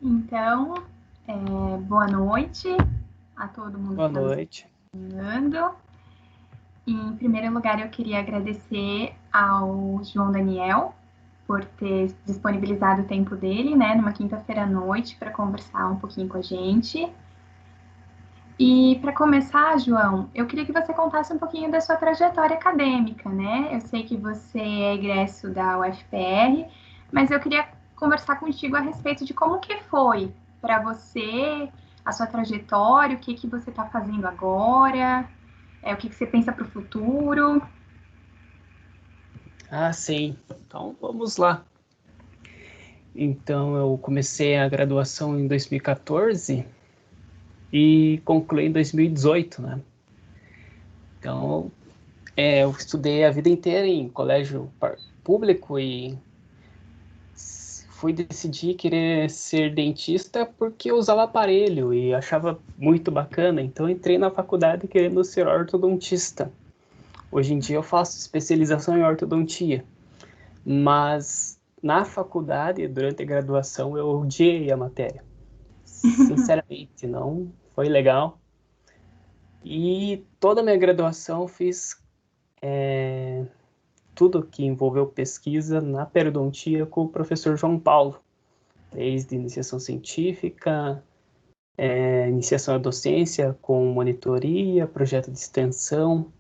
Então, boa noite a todo mundo que Boa está nos noite. acompanhando. Em primeiro lugar, eu queria agradecer ao João Daniel por ter disponibilizado o tempo dele, né, numa quinta-feira à noite, para conversar um pouquinho com a gente. E para começar, João, eu queria que você contasse um pouquinho da sua trajetória acadêmica, né? Eu sei que você é egresso da UFPR, mas eu queria conversar contigo a respeito de como que foi para você a sua trajetória, o que que você está fazendo agora, o que que você pensa para o futuro. Ah, sim. Então, vamos lá. Então, eu comecei a graduação em 2014 e concluí em 2018, né? Então, eu estudei a vida inteira em colégio público e fui decidir querer ser dentista porque eu usava aparelho e achava muito bacana. Então, entrei na faculdade querendo ser ortodontista. Hoje em dia, eu faço especialização em ortodontia. Mas na faculdade, durante a graduação, eu odiei a matéria. Sinceramente, não foi legal. E toda a minha graduação eu fiz tudo que envolveu pesquisa na periodontia com o professor João Paulo, desde iniciação científica, iniciação à docência com monitoria, projeto de extensão,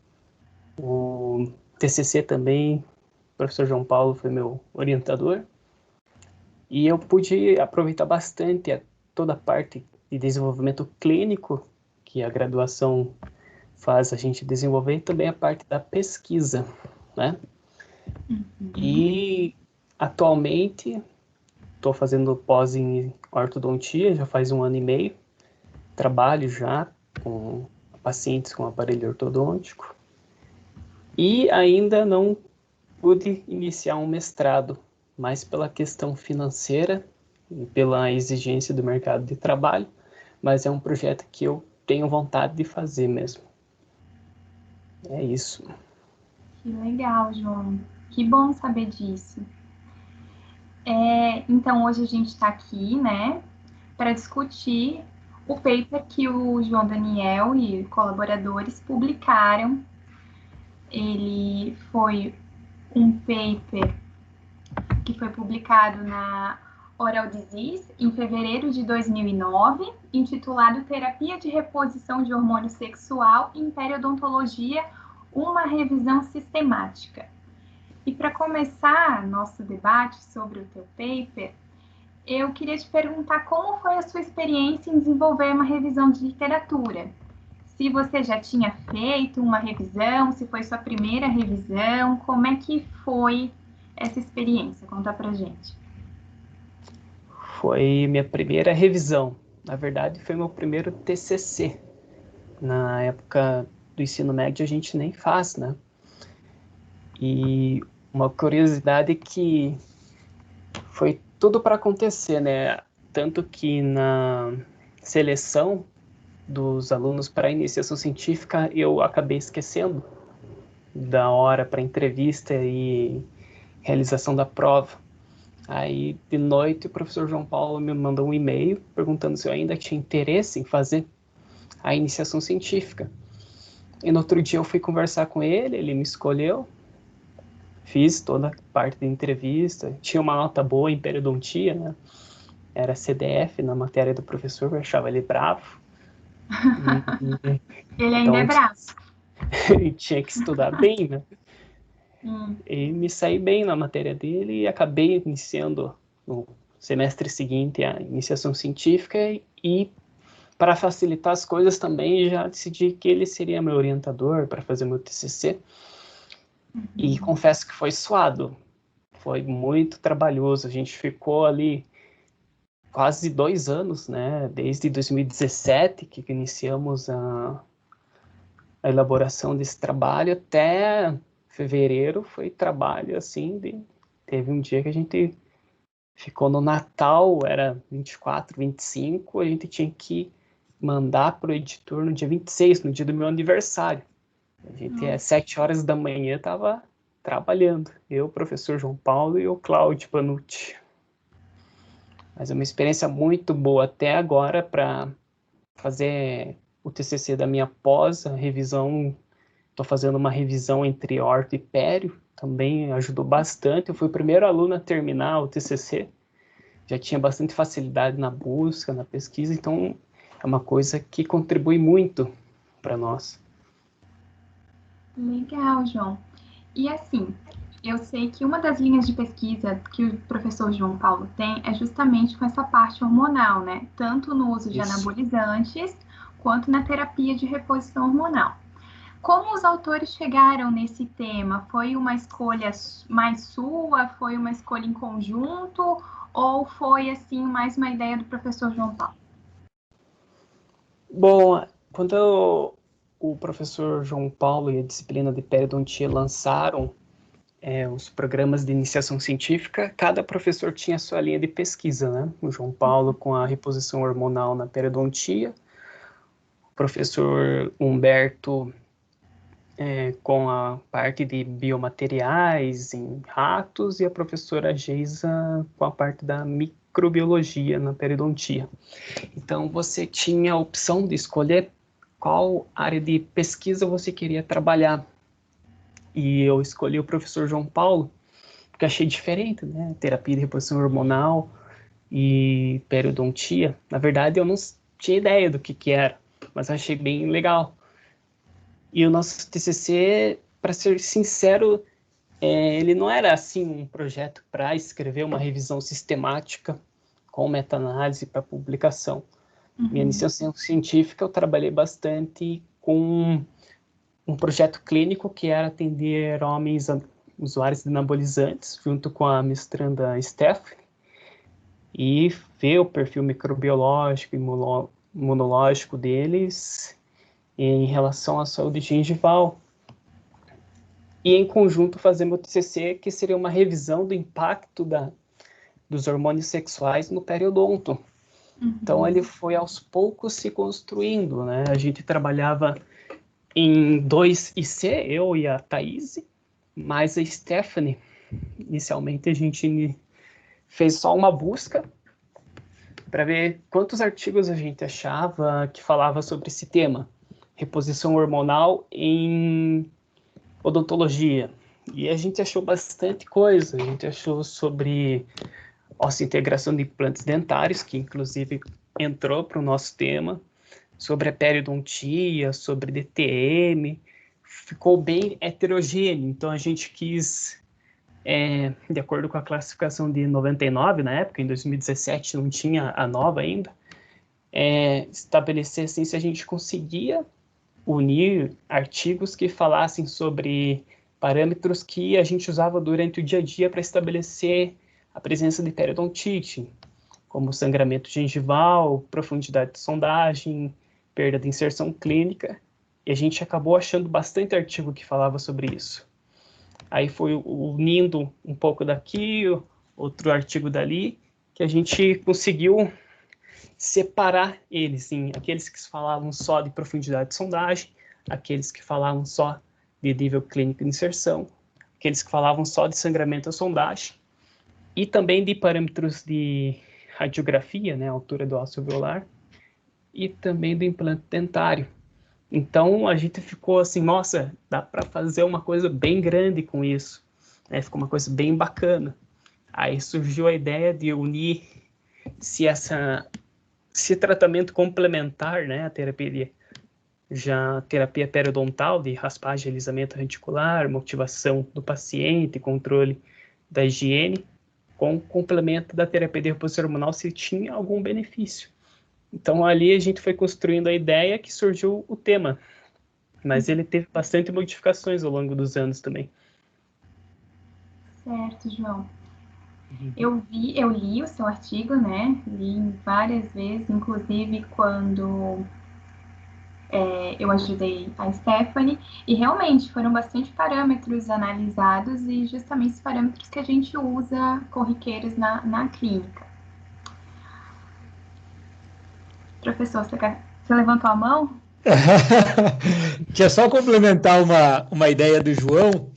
o TCC também, o professor João Paulo foi meu orientador. E eu pude aproveitar bastante toda a parte de desenvolvimento clínico que a graduação faz a gente desenvolver e também a parte da pesquisa, né? E atualmente estou fazendo pós em ortodontia, já faz 1 ano e meio. Trabalho já com pacientes com aparelho ortodôntico e ainda não pude iniciar um mestrado, mais pela questão financeira e pela exigência do mercado de trabalho, mas é um projeto que eu tenho vontade de fazer mesmo. É isso. Que legal, João. Que bom saber disso. Então, hoje a gente está aqui, né, para discutir o paper que o João Daniel e colaboradores publicaram. Ele foi um paper que foi publicado na Oral Disease em fevereiro de 2009, intitulado Terapia de Reposição de Hormônio Sexual em Periodontologia, uma revisão sistemática. E para começar nosso debate sobre o teu paper, eu queria te perguntar como foi a sua experiência em desenvolver uma revisão de literatura. Se você já tinha feito uma revisão, se foi sua primeira revisão, como é que foi essa experiência? Conta pra gente. Foi minha primeira revisão. Na verdade, foi meu primeiro TCC. Na época do ensino médio, a gente nem faz, né? E uma curiosidade é que foi tudo para acontecer, né? Tanto que na seleção dos alunos para a iniciação científica eu acabei esquecendo da hora para entrevista e realização da prova. Aí, de noite, o professor João Paulo me mandou um e-mail perguntando se eu ainda tinha interesse em fazer a iniciação científica. E no outro dia eu fui conversar com ele, ele me escolheu, fiz toda a parte da entrevista, tinha uma nota boa em periodontia, né? Era CDF na matéria do professor, eu achava ele bravo. E, Ele ainda é então bravo. tinha que estudar bem, né? Hum. E me saí bem na matéria dele e acabei iniciando no semestre seguinte a iniciação científica e para facilitar as coisas também já decidi que ele seria meu orientador para fazer meu TCC e confesso que foi suado, foi muito trabalhoso, a gente ficou ali quase 2 anos, né, desde 2017 que iniciamos a elaboração desse trabalho até fevereiro foi trabalho assim teve um dia que a gente ficou no Natal, era 24, 25, a gente tinha que mandar para o editor no dia 26, no dia do meu aniversário. A gente, às 7 horas da manhã, estava trabalhando. Eu, o professor João Paulo e o Cláudio Panucci. Mas é uma experiência muito boa até agora para fazer o TCC da minha pós, a revisão. Estou fazendo uma revisão entre orto e pério, também ajudou bastante. Eu fui o primeiro aluno a terminar o TCC, já tinha bastante facilidade na busca, na pesquisa, então é uma coisa que contribui muito para nós. Legal, João. E assim, eu sei que uma das linhas de pesquisa que o professor João Paulo tem é justamente com essa parte hormonal, né? Tanto no uso de anabolizantes quanto na terapia de reposição hormonal. Como os autores chegaram nesse tema? Foi uma escolha mais sua? Foi uma escolha em conjunto? Ou foi, assim, mais uma ideia do professor João Paulo? Bom, quando o professor João Paulo e a disciplina de periodontia lançaram os programas de iniciação científica, cada professor tinha a sua linha de pesquisa, né? O João Paulo com a reposição hormonal na periodontia, o professor Humberto com a parte de biomateriais em ratos e a professora Geisa com a parte da microbiologia na periodontia. Então, você tinha a opção de escolher qual área de pesquisa você queria trabalhar. E eu escolhi o professor João Paulo, porque achei diferente, né? Terapia de reposição hormonal e periodontia. Na verdade, eu não tinha ideia do que era, mas achei bem legal. E o nosso TCC, para ser sincero, ele não era assim um projeto para escrever uma revisão sistemática com meta-análise para publicação. Minha iniciação científica, eu trabalhei bastante com um projeto clínico que era atender homens usuários de anabolizantes, junto com a mestranda Stephanie, e ver o perfil microbiológico e imunológico deles em relação à saúde gengival. E, em conjunto, fazer meu TCC, que seria uma revisão do impacto dos hormônios sexuais no periodonto. Então, ele foi aos poucos se construindo, né? A gente trabalhava em 2 IC, eu e a Thaís, mas a Stephanie, inicialmente a gente fez só uma busca para ver quantos artigos a gente achava que falava sobre esse tema, reposição hormonal em odontologia. E a gente achou bastante coisa, a gente achou sobre osseointegração de implantes dentários, que inclusive entrou para o nosso tema, sobre a periodontia, sobre DTM, ficou bem heterogêneo, então a gente quis, de acordo com a classificação de 99, na época, em 2017 não tinha a nova ainda, estabelecer assim, se a gente conseguia unir artigos que falassem sobre parâmetros que a gente usava durante o dia a dia para estabelecer a presença de periodontite, como sangramento gengival, profundidade de sondagem, perda de inserção clínica, e a gente acabou achando bastante artigo que falava sobre isso. Aí foi unindo um pouco daqui, outro artigo dali, que a gente conseguiu separar eles em aqueles que falavam só de profundidade de sondagem, aqueles que falavam só de nível clínico de inserção, aqueles que falavam só de sangramento à sondagem, e também de parâmetros de radiografia, né, altura do ósseo alveolar, e também do implante dentário. Então a gente ficou assim, nossa, dá para fazer uma coisa bem grande com isso, né? Ficou uma coisa bem bacana. Aí surgiu a ideia de unir esse tratamento complementar, né, a terapia periodontal de raspagem, alisamento reticular, motivação do paciente, controle da higiene, com complemento da terapia de reposição hormonal se tinha algum benefício. Então ali a gente foi construindo a ideia que surgiu o tema, mas ele teve bastante modificações ao longo dos anos também. Certo, João. Eu li o seu artigo, né? Li várias vezes, inclusive quando eu ajudei a Stephanie, e realmente foram bastante parâmetros analisados e justamente os parâmetros que a gente usa corriqueiros na clínica. Professor, você levantou a mão? Quer só complementar uma ideia do João,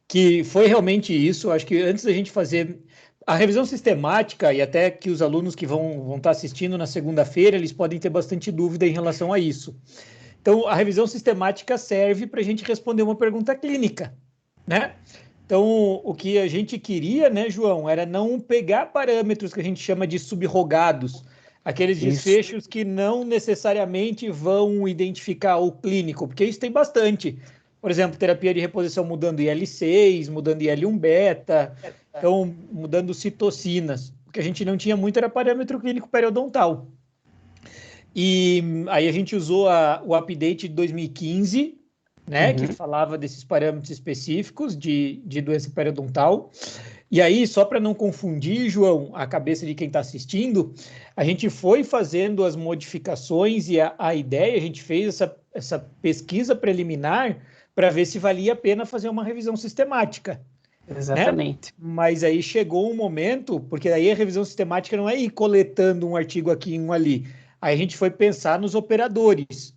que foi realmente isso. Acho que antes da gente fazer a revisão sistemática, e até que os alunos que vão estar assistindo na segunda-feira, eles podem ter bastante dúvida em relação a isso. Então, a revisão sistemática serve para a gente responder uma pergunta clínica, né? Então, o que a gente queria, né, João, era não pegar parâmetros que a gente chama de subrogados, aqueles desfechos que não necessariamente vão identificar o clínico, porque isso tem bastante. Por exemplo, terapia de reposição mudando IL-6, mudando IL-1-beta, então mudando citocinas. O que a gente não tinha muito era parâmetro clínico periodontal. E aí a gente usou o update de 2015, né, que falava desses parâmetros específicos de doença periodontal. E aí, só para não confundir, João, a cabeça de quem está assistindo, a gente foi fazendo as modificações e a ideia, a gente fez essa pesquisa preliminar para ver se valia a pena fazer uma revisão sistemática. Exatamente. Né? Mas aí chegou um momento, porque aí a revisão sistemática não é ir coletando um artigo aqui e um ali. Aí a gente foi pensar nos operadores.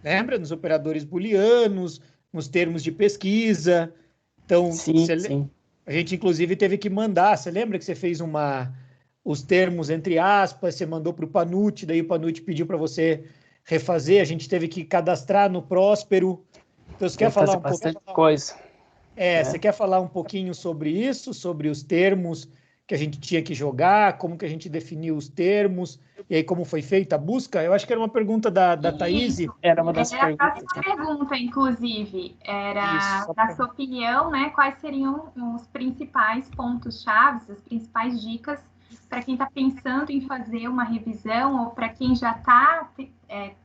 Lembra? Nos operadores booleanos, nos termos de pesquisa. Então, sim. A gente, inclusive, teve que mandar. Você lembra que você fez os termos entre aspas, você mandou para o Panucci, daí o Panucci pediu para você refazer, a gente teve que cadastrar no Próspero. Então, você quer falar um bastante coisa. Você quer falar um pouquinho sobre isso, sobre os termos que a gente tinha que jogar, como que a gente definiu os termos, e aí como foi feita a busca? Eu acho que era uma pergunta da Thaís. Era uma das perguntas. A próxima pergunta, inclusive, era, na sua opinião, né, quais seriam os principais pontos-chave, as principais dicas para quem está pensando em fazer uma revisão ou para quem já está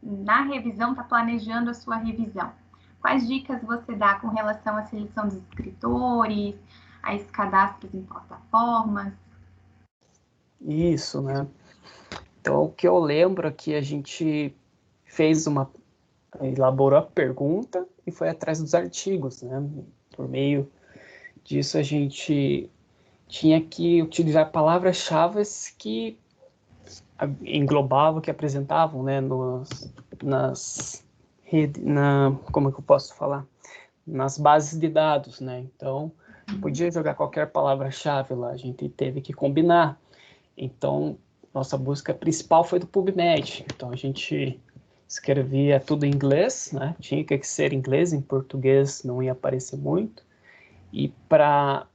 na revisão, está planejando a sua revisão. Quais dicas você dá com relação à seleção dos escritores, a esses cadastros em plataformas? Isso, né? Então, o que eu lembro é que a gente elaborou a pergunta e foi atrás dos artigos, né? Por meio disso, a gente tinha que utilizar palavras-chave que englobavam, que apresentavam, né? Como é que eu posso falar? Nas bases de dados, né? Então, podia jogar qualquer palavra-chave lá, a gente teve que combinar. Então, nossa busca principal foi do PubMed. Então, a gente escrevia tudo em inglês, né? Tinha que ser em inglês, em português não ia aparecer muito. E para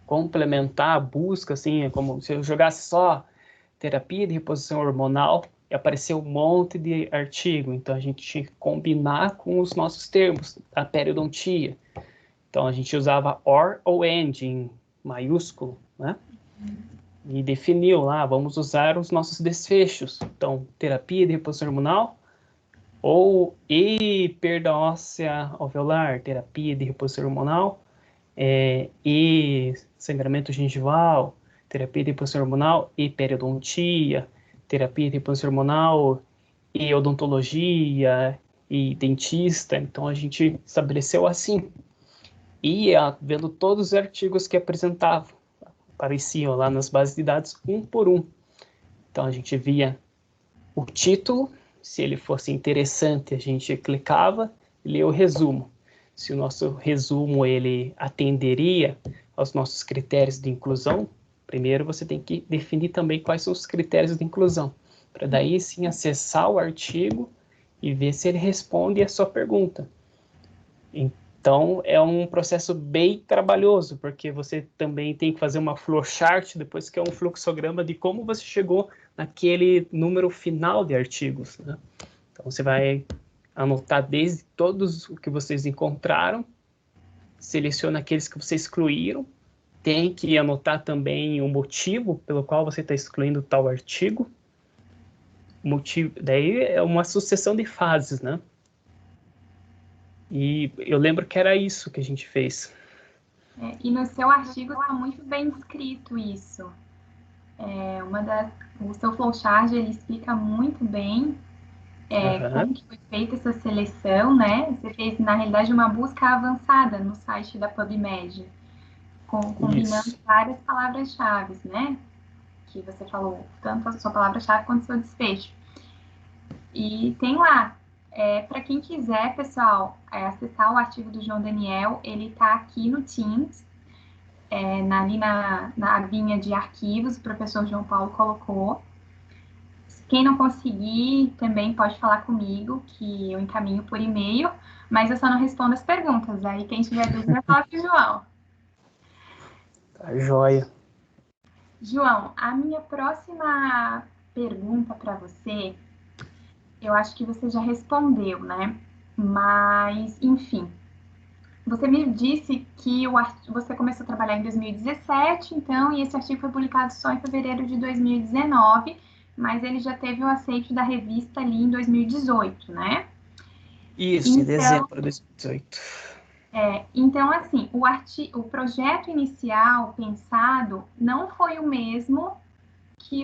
complementar a busca, assim, é como se eu jogasse só terapia de reposição hormonal e apareceu um monte de artigo. Então, a gente tinha que combinar com os nossos termos, a periodontia. Então, a gente usava OR ou AND em maiúsculo, né? E definiu lá, vamos usar os nossos desfechos. Então, terapia de reposição hormonal ou perda óssea alveolar, terapia de reposição hormonal, e sangramento gengival, terapia de reposição hormonal e periodontia, terapia de reposição hormonal e odontologia e dentista. Então, a gente estabeleceu assim. E vendo todos os artigos que apresentavam, apareciam lá nas bases de dados um por um. Então a gente via o título, se ele fosse interessante a gente clicava e lia o resumo. Se o nosso resumo ele atenderia aos nossos critérios de inclusão, primeiro você tem que definir também quais são os critérios de inclusão, para daí sim acessar o artigo e ver se ele responde a sua pergunta. Então, é um processo bem trabalhoso, porque você também tem que fazer uma flowchart, depois que é um fluxograma de como você chegou naquele número final de artigos, né? Então, você vai anotar desde todos o que vocês encontraram, seleciona aqueles que vocês excluíram, tem que anotar também o motivo pelo qual você está excluindo tal artigo. Daí é uma sucessão de fases, né? E eu lembro que era isso que a gente fez. E no seu artigo está muito bem descrito isso. O seu flowchart ele explica muito bem como que foi feita essa seleção, né? Você fez, na realidade, uma busca avançada no site da PubMed, combinando várias palavras-chave, né? Que você falou, tanto a sua palavra-chave quanto o seu desfecho. E tem lá, para quem quiser, pessoal, acessar o artigo do João Daniel, ele está aqui no Teams. ali na abinha de arquivos, o professor João Paulo colocou. Quem não conseguir também pode falar comigo, que eu encaminho por e-mail, mas eu só não respondo as perguntas. Aí quem tiver dúvida, fala com o João. Tá joia. João, a minha próxima pergunta para você, eu acho que você já respondeu, né? Mas, enfim, você me disse que você começou a trabalhar em 2017, então, e esse artigo foi publicado só em fevereiro de 2019, mas ele já teve o aceite da revista ali em 2018, né? Isso, em dezembro de 2018. Então, assim, o projeto inicial pensado não foi o mesmo que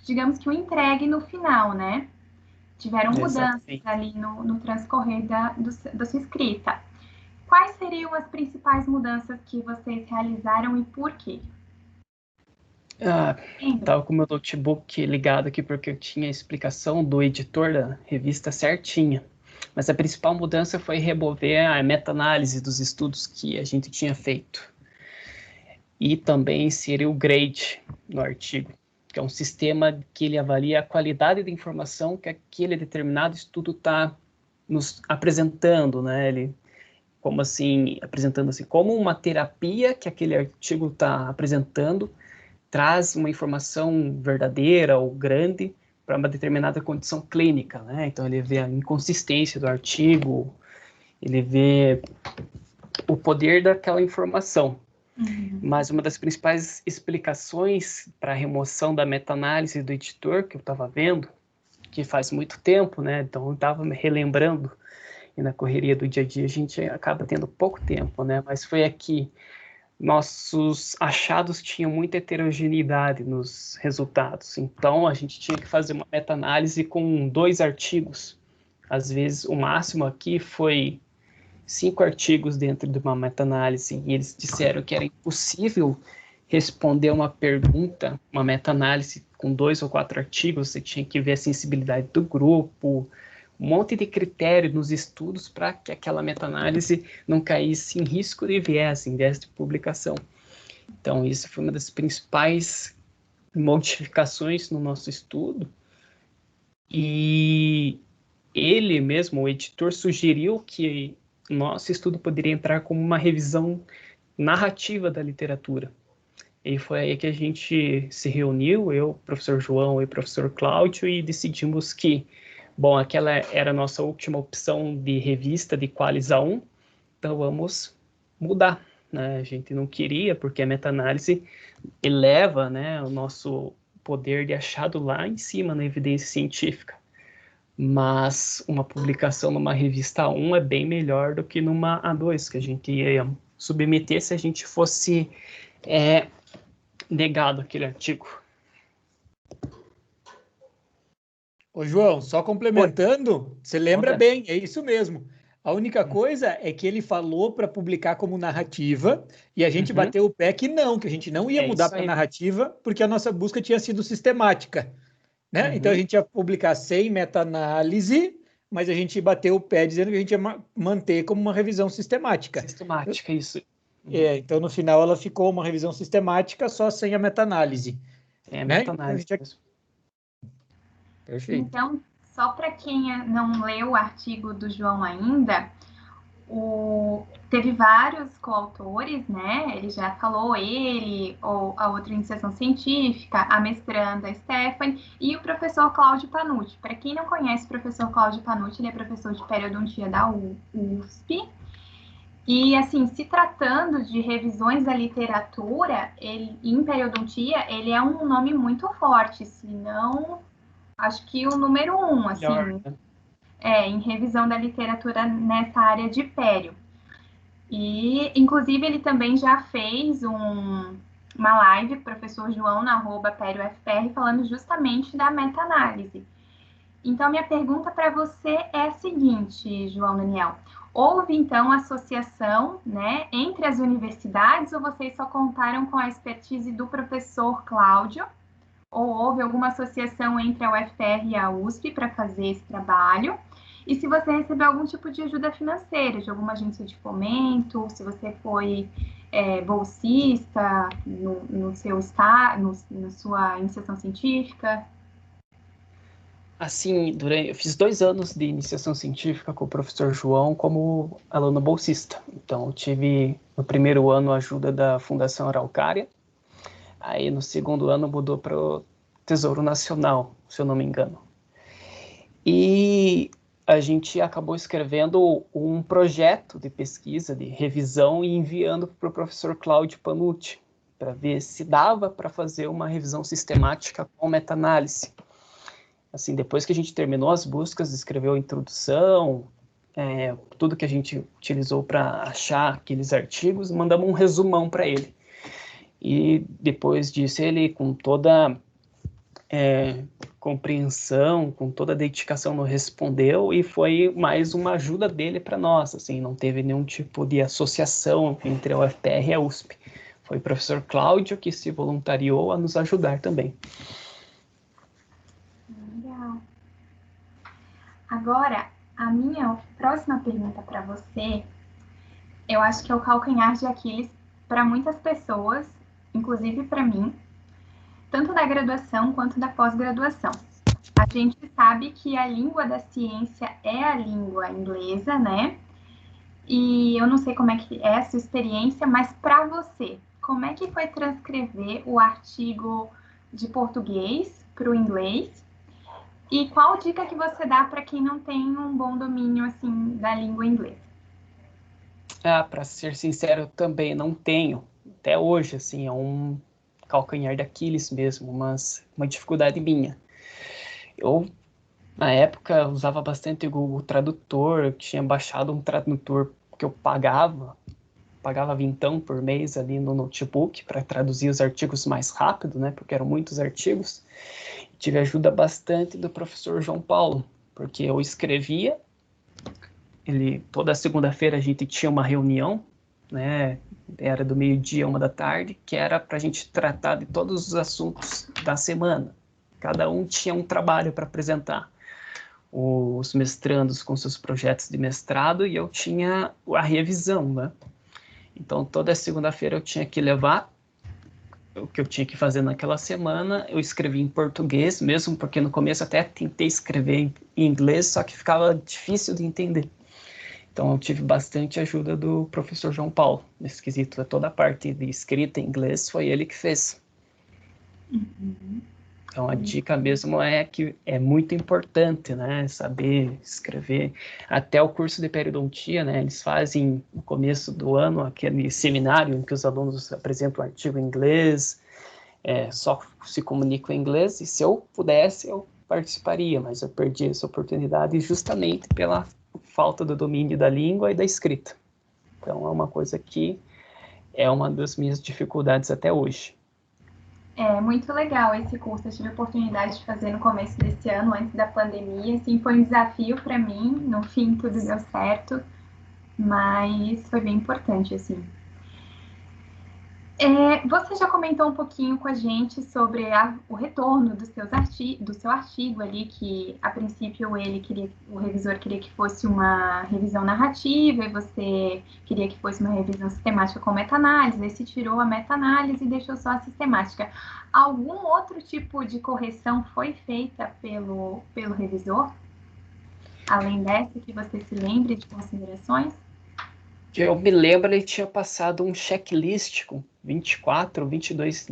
digamos que o entregue no final, né? Tiveram mudanças ali no transcorrer da sua escrita. Quais seriam as principais mudanças que vocês realizaram e por quê? Tava com o meu notebook ligado aqui porque eu tinha a explicação do editor da revista certinha. Mas a principal mudança foi remover a meta-análise dos estudos que a gente tinha feito. E também inserir o grade no artigo, que é um sistema que ele avalia a qualidade da informação que aquele determinado estudo está nos apresentando, né? Ele, apresentando assim, como uma terapia que aquele artigo está apresentando, traz uma informação verdadeira ou grande para uma determinada condição clínica, né? Então ele vê a inconsistência do artigo, ele vê o poder daquela informação. Mas uma das principais explicações para a remoção da meta-análise do editor que eu estava vendo, que faz muito tempo, né? Então eu estava me relembrando, e na correria do dia a dia a gente acaba tendo pouco tempo, né? Mas foi aqui, nossos achados tinham muita heterogeneidade nos resultados, então a gente tinha que fazer uma meta-análise com 2 artigos. Às vezes o máximo aqui foi 5 artigos dentro de uma meta-análise, e eles disseram que era impossível responder uma pergunta, uma meta-análise com 2 ou 4 artigos. Você tinha que ver a sensibilidade do grupo, um monte de critério nos estudos para que aquela meta-análise não caísse em risco de viés de publicação. Então, isso foi uma das principais modificações no nosso estudo. E ele mesmo, o editor, sugeriu que nosso estudo poderia entrar como uma revisão narrativa da literatura. E foi aí que a gente se reuniu, eu, professor João e professor Cláudio, e decidimos que, bom, aquela era a nossa última opção de revista de Qualis A1, então vamos mudar, né? A gente não queria, porque a meta-análise eleva, né, o nosso poder de achado lá em cima na evidência científica. Mas uma publicação numa revista A1 é bem melhor do que numa A2, que a gente ia submeter se a gente fosse negado aquele artigo. Ô, João, só complementando, você lembra bem, é isso mesmo. A única coisa é que ele falou para publicar como narrativa e a gente bateu o pé que a gente não ia mudar para narrativa porque a nossa busca tinha sido sistemática, né? Então a gente ia publicar sem meta-análise, mas a gente bateu o pé dizendo que a gente ia manter como uma revisão sistemática. Sistemática, isso. Então no final ela ficou uma revisão sistemática só sem a meta-análise. É a meta-análise. Então, Perfeito. Então, só para quem não leu o artigo do João ainda, teve vários coautores, né? Ele já falou, ou a outra iniciação científica, a mestranda Stephanie e o professor Cláudio Panucci. Para quem não conhece o professor Cláudio Panucci, ele é professor de periodontia da USP. E, assim, se tratando de revisões da literatura, em periodontia, ele é um nome muito forte, se não... Acho que o número 1, assim, em revisão da literatura nessa área de pério. E, inclusive, ele também já fez uma live, professor João, na @PérioFPR, falando justamente da meta-análise. Então, minha pergunta para você é a seguinte, João Daniel. Houve, então, associação, né, entre as universidades, ou vocês só contaram com a expertise do professor Cláudio? Ou houve alguma associação entre a UFPR e a USP para fazer esse trabalho? E se você recebeu algum tipo de ajuda financeira, de alguma agência de fomento, se você foi bolsista na sua iniciação científica? Assim, eu fiz 2 anos de iniciação científica com o professor João como aluno bolsista. Então, eu tive no primeiro ano a ajuda da Fundação Araucária. Aí, no segundo ano, mudou para o Tesouro Nacional, se eu não me engano. E a gente acabou escrevendo um projeto de pesquisa, de revisão, e enviando para o professor Cláudio Panucci, para ver se dava para fazer uma revisão sistemática com meta-análise. Assim, depois que a gente terminou as buscas, escreveu a introdução, tudo que a gente utilizou para achar aqueles artigos, mandamos um resumão para ele. E depois disso, ele, com toda compreensão, com toda dedicação, nos respondeu, e foi mais uma ajuda dele para nós. Assim, não teve nenhum tipo de associação entre a UFPR e a USP. Foi o professor Cláudio que se voluntariou a nos ajudar também. Legal. Agora, a minha próxima pergunta para você, eu acho que é o calcanhar de Aquiles para muitas pessoas, inclusive para mim, tanto da graduação quanto da pós-graduação. A gente sabe que a língua da ciência é a língua inglesa, né? E eu não sei como é que é a sua experiência, mas para você, como é que foi transcrever o artigo de português para o inglês? E qual dica que você dá para quem não tem um bom domínio assim da língua inglesa? Para ser sincero, eu também não tenho. Até hoje, assim, é um calcanhar de Aquiles mesmo, mas uma dificuldade minha. Eu, na época, usava bastante o Google Tradutor, eu tinha baixado um tradutor que eu pagava vintão por mês ali no notebook para traduzir os artigos mais rápido, né, porque eram muitos artigos. Tive ajuda bastante do professor João Paulo, porque eu escrevia, toda segunda-feira a gente tinha uma reunião, né, era do meio-dia, 13h, que era para a gente tratar de todos os assuntos da semana. Cada um tinha um trabalho para apresentar. Os mestrandos com seus projetos de mestrado, e eu tinha a revisão, né? Então, toda segunda-feira eu tinha que levar o que eu tinha que fazer naquela semana. Eu escrevi em português, mesmo porque no começo até tentei escrever em inglês, só que ficava difícil de entender. Então, eu tive bastante ajuda do professor João Paulo nesse quesito. Toda a parte de escrita em inglês foi ele que fez. Uhum. Então, a dica mesmo é que é muito importante, né, saber escrever. Até o curso de periodontia, né, eles fazem no começo do ano aquele seminário em que os alunos apresentam um artigo em inglês, só se comunicam em inglês, e se eu pudesse, eu participaria, mas eu perdi essa oportunidade justamente pela falta do domínio da língua e da escrita. Então, é uma coisa que é uma das minhas dificuldades até hoje. É muito legal esse curso. Eu tive a oportunidade de fazer no começo desse ano, antes da pandemia. Assim, foi um desafio para mim. No fim, tudo deu certo, mas foi bem importante, assim. Você já comentou um pouquinho com a gente sobre o retorno do seu artigo ali, que a princípio o revisor queria que fosse uma revisão narrativa e você queria que fosse uma revisão sistemática com meta-análise, aí se tirou a meta-análise e deixou só a sistemática. Algum outro tipo de correção foi feita pelo revisor? Além dessa que você se lembre de considerações? Eu me lembro, ele tinha passado um checklist com 24, 22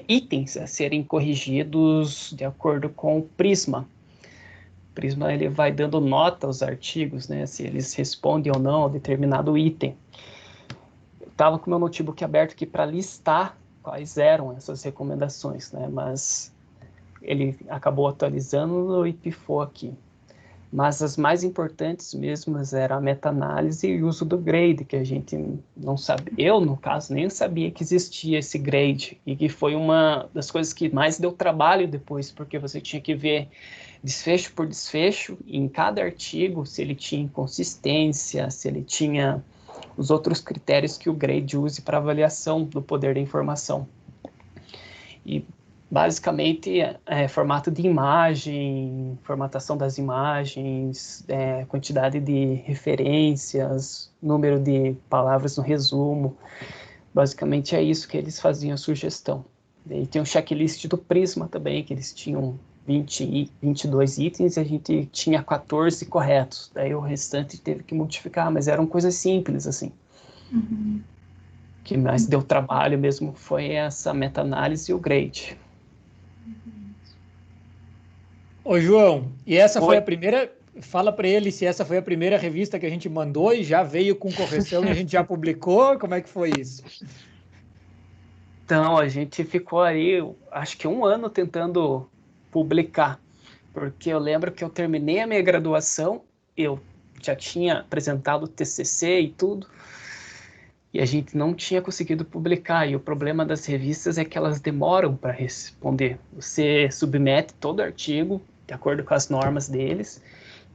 itens a serem corrigidos de acordo com o Prisma. O Prisma, ele vai dando nota aos artigos, né, se eles respondem ou não a determinado item. Eu estava com o meu notebook aberto aqui para listar quais eram essas recomendações, né, mas ele acabou atualizando e pifou aqui. Mas as mais importantes mesmo eram a meta-análise e o uso do grade, que a gente não sabe. Eu, no caso, nem sabia que existia esse grade, e que foi uma das coisas que mais deu trabalho depois, porque você tinha que ver desfecho por desfecho, e em cada artigo, se ele tinha inconsistência, se ele tinha os outros critérios que o grade use para avaliação do poder da informação. E basicamente, formato de imagem, formatação das imagens, quantidade de referências, número de palavras no resumo. Basicamente é isso que eles faziam a sugestão. E tem um checklist do Prisma também, que eles tinham 22 itens e a gente tinha 14 corretos. Daí o restante teve que modificar, mas eram coisas simples, assim. Uhum. O que mais deu trabalho mesmo foi essa meta-análise e o grade. Ô, João, e essa foi Oi. a primeira... Fala para ele se essa foi a primeira revista que a gente mandou e já veio com correção e a gente já publicou. Como é que foi isso? Então, a gente ficou aí, acho que 1 ano tentando publicar, porque eu lembro que eu terminei a minha graduação, eu já tinha apresentado o TCC e tudo, e a gente não tinha conseguido publicar, e o problema das revistas é que elas demoram para responder. Você submete todo o artigo, de acordo com as normas deles,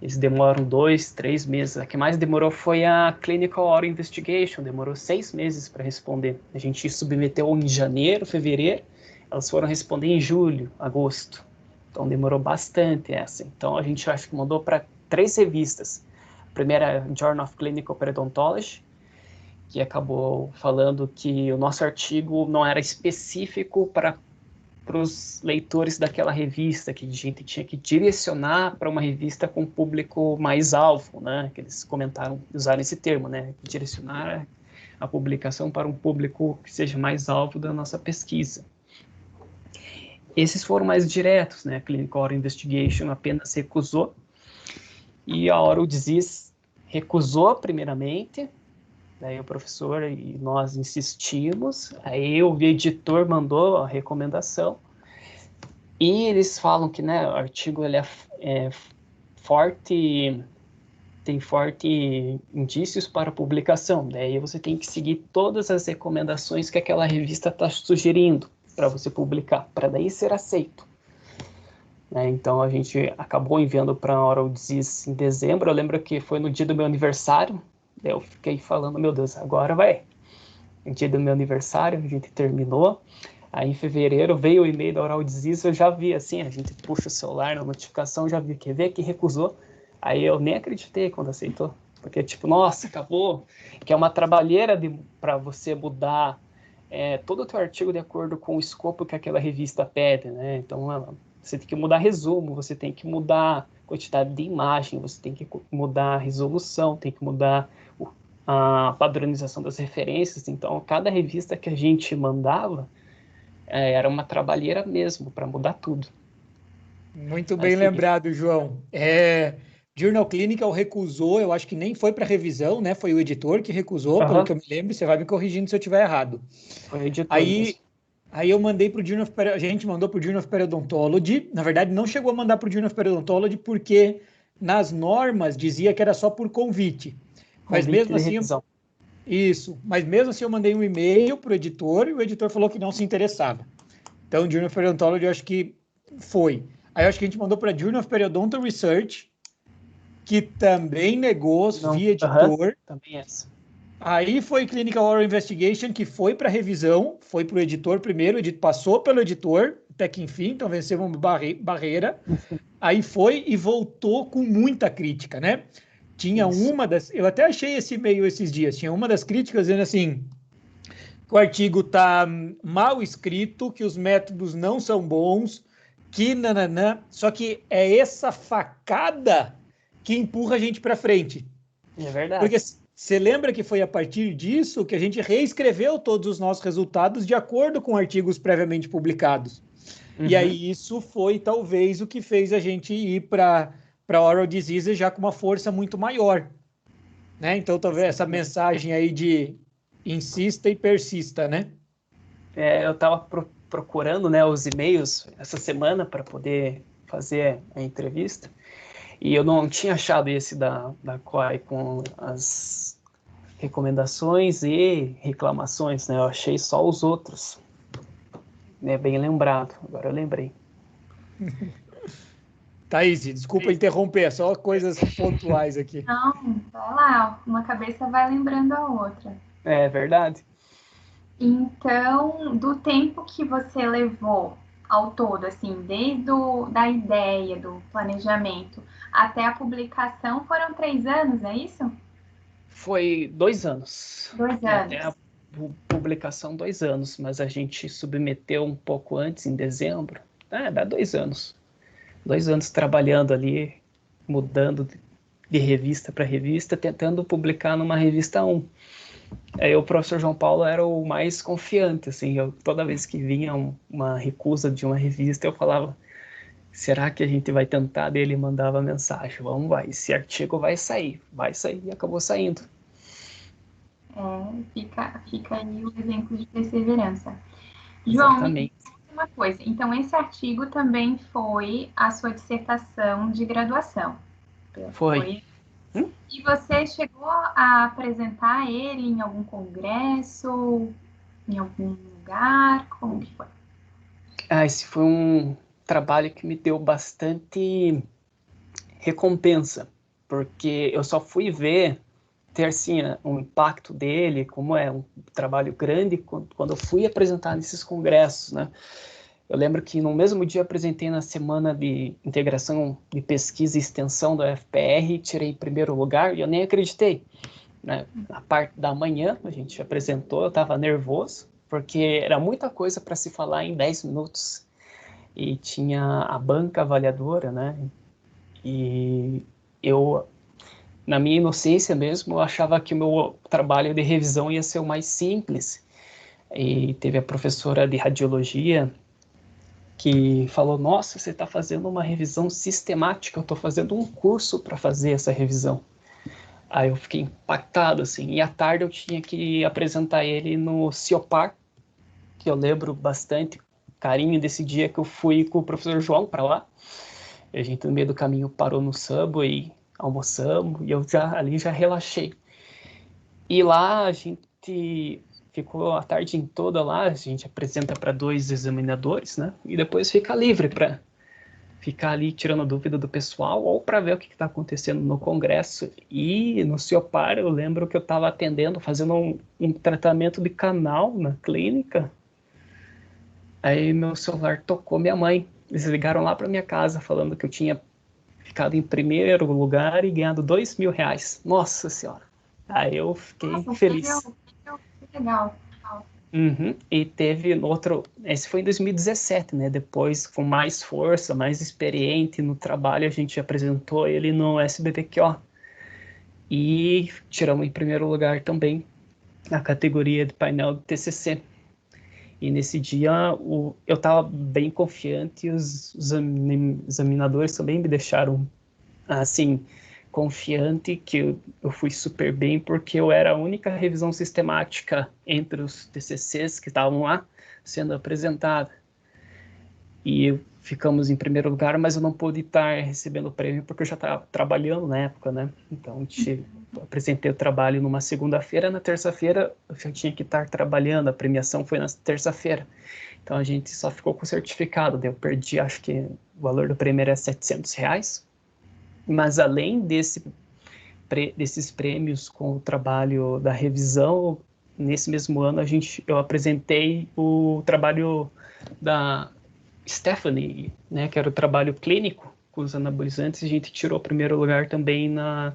eles demoram 2, 3 meses. A que mais demorou foi a Clinical Auto Investigation, demorou 6 meses para responder. A gente submeteu em janeiro, fevereiro, elas foram responder em julho, agosto. Então demorou bastante essa. Então a gente acho que mandou para 3 revistas. A primeira é Journal of Clinical Periodontology, que acabou falando que o nosso artigo não era específico para os leitores daquela revista, que a gente tinha que direcionar para uma revista com público mais alvo, né? Que eles comentaram, usaram esse termo, né? Direcionar a publicação para um público que seja mais alvo da nossa pesquisa. Esses foram mais diretos, né? A Clinical Oral Investigation apenas recusou, e a Oral Disease recusou primeiramente. Daí o professor e nós insistimos, aí o editor mandou a recomendação, e eles falam que, né, o artigo ele é forte, tem forte indícios para publicação, daí você tem que seguir todas as recomendações que aquela revista está sugerindo para você publicar, para daí ser aceito. Então a gente acabou enviando para a Oral Disease em dezembro. Eu lembro que foi no dia do meu aniversário. Eu fiquei falando, meu Deus, agora vai. No dia do meu aniversário, a gente terminou. Aí em fevereiro veio o e-mail da Oral Disease, eu já vi assim, a gente puxa o celular na notificação, já vi, quer ver que recusou. Aí eu nem acreditei quando aceitou. Porque tipo, nossa, acabou. Que é uma trabalheira para você mudar todo o teu artigo de acordo com o escopo que aquela revista pede, né? Então você tem que mudar resumo, você tem que mudar quantidade de imagem, você tem que mudar a resolução, tem que mudar a padronização das referências. Então, cada revista que a gente mandava era uma trabalheira mesmo para mudar tudo. Muito bem lembrado, João. Journal Clinical recusou, eu acho que nem foi para revisão, né? Foi o editor que recusou, pelo que eu me lembro. Você vai me corrigindo se eu estiver errado. Foi o editor mesmo. Aí eu mandei para o Journal of a gente mandou para o Journal of Periodontology. Na verdade, não chegou a mandar para o Journal of Periodontology porque nas normas dizia que era só por convite. Mas mesmo assim, mas mesmo assim eu mandei um e-mail para o editor e o editor falou que não se interessava. Então, o Journal of Periodontology eu acho que foi. Aí eu acho que a gente mandou para Journal of Periodontal Research, que também negou via editor. Também essa. Aí foi Clinical Oral Investigation, que foi para revisão, foi para o editor primeiro, passou pelo editor, até que enfim, então venceu uma barreira. Aí foi e voltou com muita crítica, né? Tinha uma das... Eu até achei esse e-mail esses dias. Tinha uma das críticas dizendo assim, que o artigo está mal escrito, que os métodos não são bons, que nananã. Só que é essa facada que empurra a gente para frente. É verdade. Porque você lembra que foi a partir disso que a gente reescreveu todos os nossos resultados de acordo com artigos previamente publicados. Uhum. E aí isso foi talvez o que fez a gente ir para Oral Disease já com uma força muito maior. Né? Então talvez essa mensagem aí de insista e persista, né? Eu estava procurando, né, os e-mails essa semana para poder fazer a entrevista. E eu não tinha achado esse da COI com as recomendações e reclamações, né? Eu achei só os outros. Bem lembrado, agora eu lembrei. Thaís, desculpa interromper, só coisas pontuais aqui. Não, vai lá, uma cabeça vai lembrando a outra. É verdade. Então, do tempo que você levou ao todo, assim, desde da ideia, do planejamento até a publicação, foram 3 anos, é isso? Foi 2 anos. 2 Até anos. a publicação, 2 anos, mas a gente submeteu um pouco antes, em dezembro. Dá 2 anos. 2 anos trabalhando ali, mudando de revista para revista, tentando publicar numa revista 1. Aí o professor João Paulo era o mais confiante, assim, toda vez que vinha uma recusa de uma revista, eu falava, será que a gente vai tentar? Dele mandava mensagem, vamos, vai, esse artigo vai sair, e acabou saindo. Fica aí o exemplo de perseverança. João, me diz uma coisa, então esse artigo também foi a sua dissertação de graduação? Foi. E você chegou a apresentar ele em algum congresso, em algum lugar? Como que foi? Esse foi um trabalho que me deu bastante recompensa, porque eu só fui ver ter assim, um impacto dele, como é um trabalho grande, quando eu fui apresentar nesses congressos, né? Eu lembro que no mesmo dia apresentei na semana de integração de pesquisa e extensão da UFPR, tirei primeiro lugar e eu nem acreditei, né? Na parte da manhã a gente apresentou, eu estava nervoso, porque era muita coisa para se falar em 10 minutos. E tinha a banca avaliadora, né? E eu, na minha inocência mesmo, eu achava que o meu trabalho de revisão ia ser o mais simples. E teve a professora de radiologia que falou, nossa, você está fazendo uma revisão sistemática, eu estou fazendo um curso para fazer essa revisão. Aí eu fiquei impactado, assim, e à tarde eu tinha que apresentar ele no CIOPAR, que eu lembro bastante carinho desse dia que eu fui com o professor João para lá. A gente, no meio do caminho, parou no Subway, almoçamos, e eu ali já relaxei. E lá a gente ficou a tarde toda lá, a gente apresenta para 2 examinadores, né? E depois fica livre para ficar ali tirando dúvida do pessoal ou para ver o que está acontecendo no congresso. E no CIOPAR eu lembro que eu estava atendendo, fazendo um tratamento de canal na clínica. Aí meu celular tocou, minha mãe. Eles ligaram lá para minha casa falando que eu tinha ficado em primeiro lugar e ganhado R$2.000. Nossa Senhora! Aí eu fiquei feliz. Que legal. Uhum. E teve outro, esse foi em 2017, né? Depois, com mais força, mais experiente no trabalho, a gente apresentou ele no SBPQO. E tiramos em primeiro lugar também na categoria de painel do TCC. E nesse dia eu estava bem confiante e os examinadores também me deixaram assim, confiante que eu fui super bem, porque eu era a única revisão sistemática entre os TCCs que estavam lá sendo apresentada. E ficamos em primeiro lugar, mas eu não pude estar recebendo o prêmio porque eu já estava trabalhando na época, né? Então, apresentei o trabalho numa segunda-feira, na terça-feira eu já tinha que estar trabalhando, a premiação foi na terça-feira. Então, a gente só ficou com o certificado, daí eu perdi, acho que o valor do prêmio era R$700. Mas além desses prêmios com o trabalho da revisão, nesse mesmo ano eu apresentei o trabalho da Stephanie, né, que era o trabalho clínico com os anabolizantes, e a gente tirou o primeiro lugar também na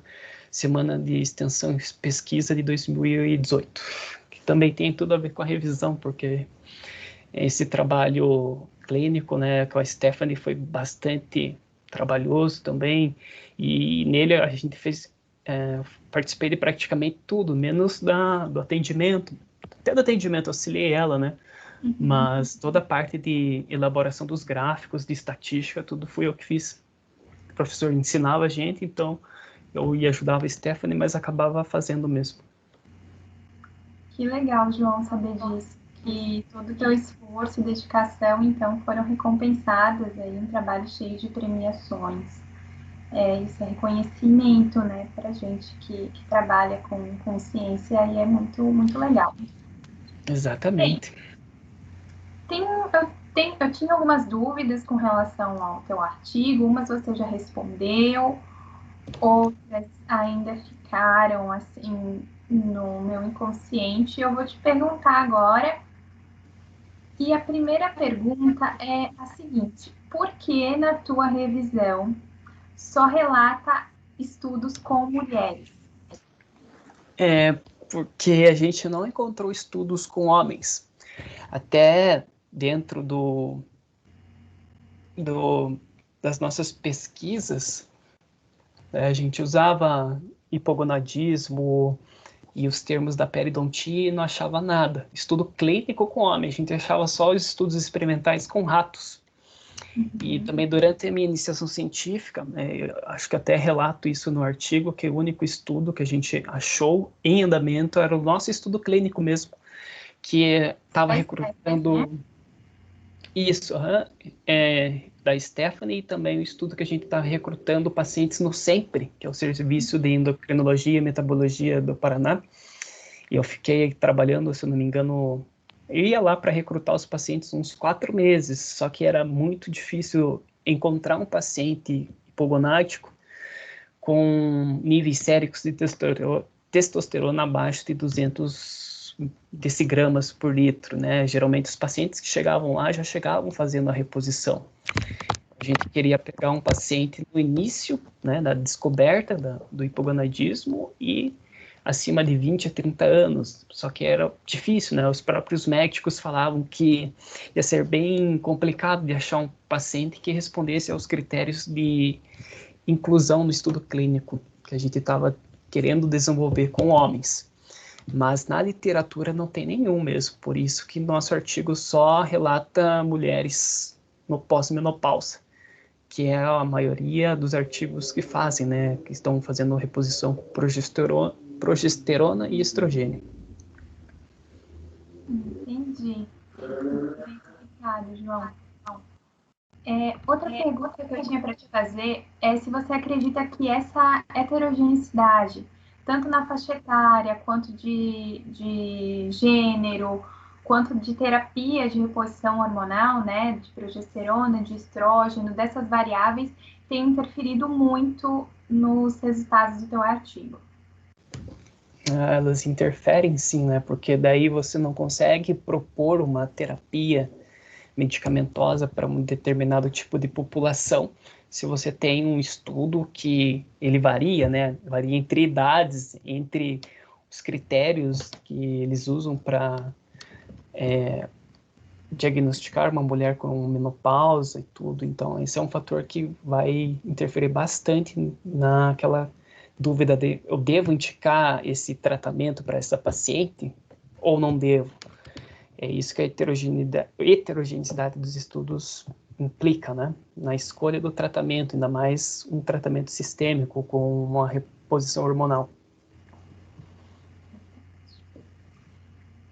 Semana de Extensão e Pesquisa de 2018, que também tem tudo a ver com a revisão, porque esse trabalho clínico, né, com a Stephanie foi bastante trabalhoso também, e nele a gente participei de praticamente tudo, menos do atendimento, até do atendimento auxiliei ela, né, mas toda a parte de elaboração dos gráficos, de estatística, tudo fui eu que fiz. O professor ensinava a gente, então eu ia ajudava a Stephanie, mas acabava fazendo mesmo. Que legal, João, saber disso. Que todo o teu esforço e dedicação, então, foram recompensadas aí, um trabalho cheio de premiações. Isso é reconhecimento, né, para gente que trabalha com ciência, e é muito, muito legal. Exatamente. Eu tinha algumas dúvidas com relação ao teu artigo, umas você já respondeu, outras ainda ficaram, assim, no meu inconsciente. Eu vou te perguntar agora E a primeira pergunta é a seguinte: por que na tua revisão só relata estudos com mulheres? Porque a gente não encontrou estudos com homens. Até dentro das nossas pesquisas, a gente usava hipogonadismo e os termos da periodontia e não achava nada. Estudo clínico com homem, a gente achava só os estudos experimentais com ratos. E também durante a minha iniciação científica, eu acho que até relato isso no artigo, que o único estudo que a gente achou em andamento era o nosso estudo clínico mesmo, que estava recrutando isso, da Stephanie, e também o estudo que a gente está recrutando pacientes no SEMPRE, que é o Serviço de Endocrinologia e Metabologia do Paraná. E eu fiquei trabalhando, se eu não me engano, eu ia lá para recrutar os pacientes uns 4 meses, só que era muito difícil encontrar um paciente hipogonádico com níveis séricos de testosterona abaixo de 200 decigramas por litro, né? Geralmente os pacientes que chegavam lá já chegavam fazendo a reposição. A gente queria pegar um paciente no início, né, da descoberta do hipogonadismo e acima de 20 a 30 anos, só que era difícil, né? Os próprios médicos falavam que ia ser bem complicado de achar um paciente que respondesse aos critérios de inclusão no estudo clínico que a gente estava querendo desenvolver com homens. Mas na literatura não tem nenhum mesmo, por isso que nosso artigo só relata mulheres no pós-menopausa, que é a maioria dos artigos que fazem, né? Que estão fazendo reposição com progesterona e estrogênio. Entendi. Bem explicado, João. Outra pergunta que eu tinha para te fazer é se você acredita que essa heterogeneidade, tanto na faixa etária, quanto de gênero, quanto de terapia de reposição hormonal, né, de progesterona, de estrógeno, dessas variáveis, tem interferido muito nos resultados do teu artigo. Elas interferem sim, né? Porque daí você não consegue propor uma terapia medicamentosa para um determinado tipo de população. Se você tem um estudo que ele varia, né? Varia entre idades, entre os critérios que eles usam para diagnosticar uma mulher com menopausa e tudo. Então, esse é um fator que vai interferir bastante naquela dúvida de eu devo indicar esse tratamento para essa paciente ou não devo. É isso que a heterogeneidade dos estudos implica, né? Na escolha do tratamento, ainda mais um tratamento sistêmico com uma reposição hormonal.